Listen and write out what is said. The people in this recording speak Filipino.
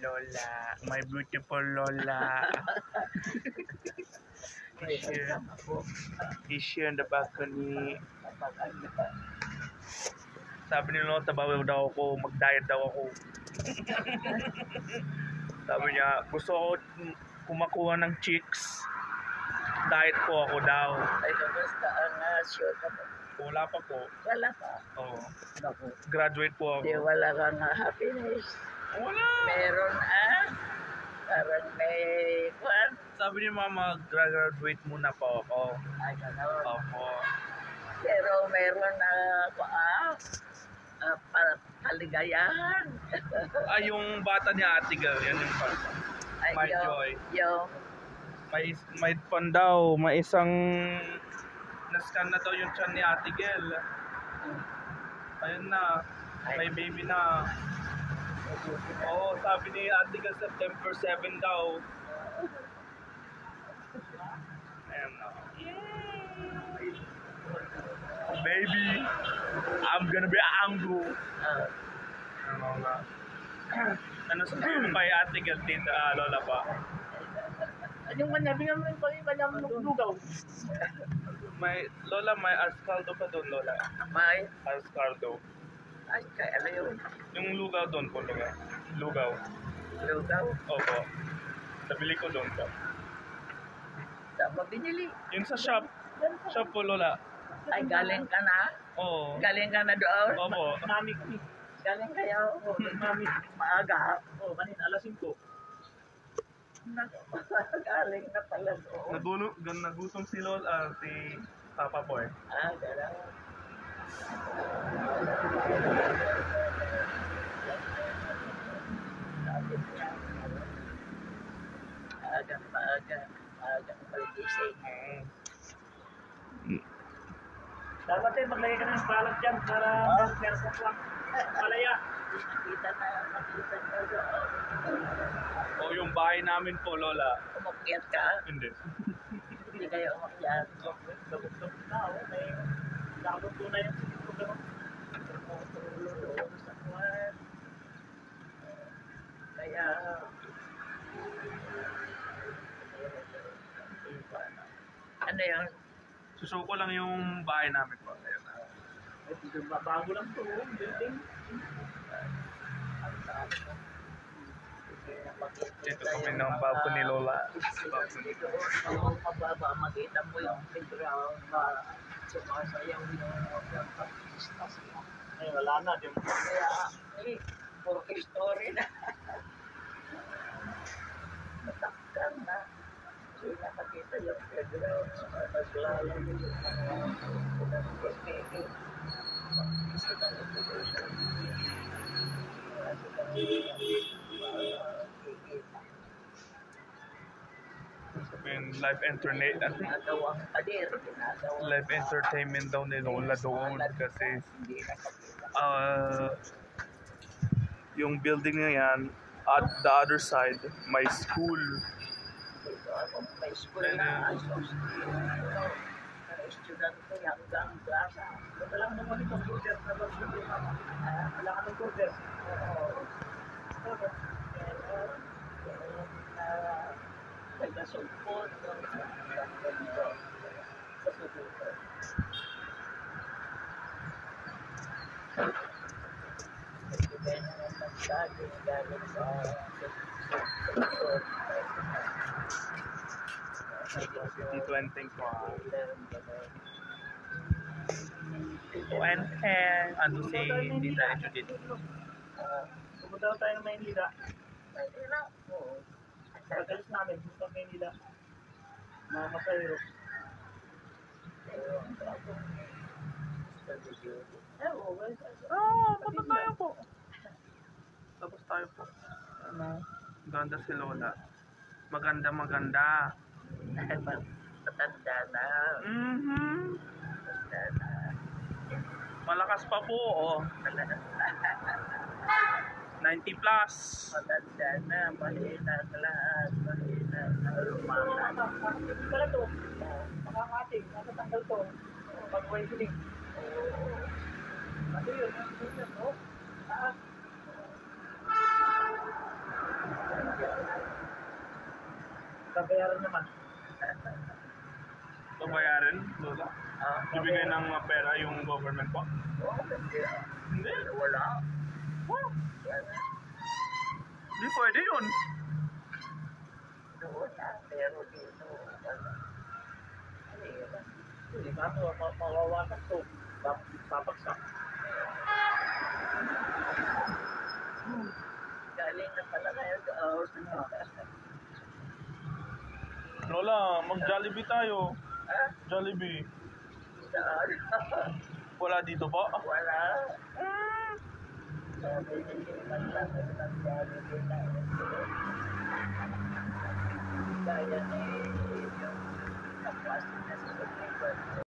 Lola. My beautiful Lola. Is she on the balcony? Sabi ni Lola, tabaw daw ako, mag-diet daw ako. Sabi niya, gusto ko kumakuha ng chicks. Diet po ako daw. Ay, kamusta ang shoot mo? Wala pa po. Wala pa. Oo. Naku. Graduate po Di ako. wala kang happiness. Wala. Meron parang may kwan. Sabi ni Mama, graduate muna po ako. Ay, gano'n. Opo. Pero meron para kaligayahan. Ay, yung bata ni Ate Girl, yan yung part. My joy. Yung May pan daw, may isang na-scan na daw yung tiyan ni Ate Girl. Ayun na, may baby na. Oo, sabi ni Ate Girl, September 7 daw. Ayan na. Baby, I'm gonna be angry. Ano nga. Ano sabi mo kay Ate Girl, Tita Lola pa? yung kanya, bigyan mo yung kanyang lugaw. May, Lola, may askaldo pa doon, Lola. May, Askaldo. ay, kaya ano yun? Yung lugaw doon po, Lola. Lugaw. Lugaw? Opo. Nabili ko doon po. Saan mo binili? Yung sa shop. Shop po, Lola. Ay, galing ka na? Oo. Galing ka na doon? Opo. Mami kami. Galing kayo? Oo, mami. Maaga? Oo, kanina, alas 5. Galing na pala doon. Nagutom si Lola, si Papa Boy. Gano'n. Maaga paligising. Dapat maglagay ka ng balat dyan para meron lang. Palaya. Makita nyo doon. O yung bahay namin po, Lola. Umakyat ka? Hindi. Hindi kayo umakyat. Gabog-gabog na ako. May nakabog na yung sisip ko gano'n. Doon sa kwan. Kaya... Ano yun? Susuko lang yung bahay namin po. Ayun na. Bago lang to. Building. Dito kami ng bago ni Lola. Oo, mababa. Makita mo yung playground na sumasayaw yung pag-istas. Ay, wala na. Kaya, puro story na. Mataktan na. Hindi nakakita yung playground. Naglalang yung Live entertainment daw ni Lola doon kasi yung building na yan at the other side may school. may school na estudyante hanggang plaza. Wala ka naman yung computer na wala ka ng computer. Taga-sulpot. Tito Enteng ko. Tito Enteng. Ano si Tita Judith? Pumunta tayo ng Maynila. Maynila? Oo. Pagkalis namin, pumunta ng Maynila. Mga masahiro. Punta tayo po. Tapos tayo po. Ano? Ganda si Lola. Maganda. Matanda na. Matanda na. Malakas pa po, oh. 90 plus. Matanda na. Mahina na lahat. Mahina na. Lumakas. Pala to, makakating, natatanggal to. Pag-awakening. Ano yun? No? babayaran naman. Babayaran, Lola? Bibigay ng pera yung government po? Oo, hindi. Hindi. Wala. Wow. Wala. Hindi pwede yun. Doon na, pero dito, wala. Mahirap. Hindi ba? Mawawasak to. Papagsak. Galing na pala ngayon doon. Lola, mag-Jollibee tayo. Ha? Jollibee. Saan? Wala dito po? Wala. Sabi niya, maglalagay ng Jollibee na yun. Kaya ni yung kapwas na sa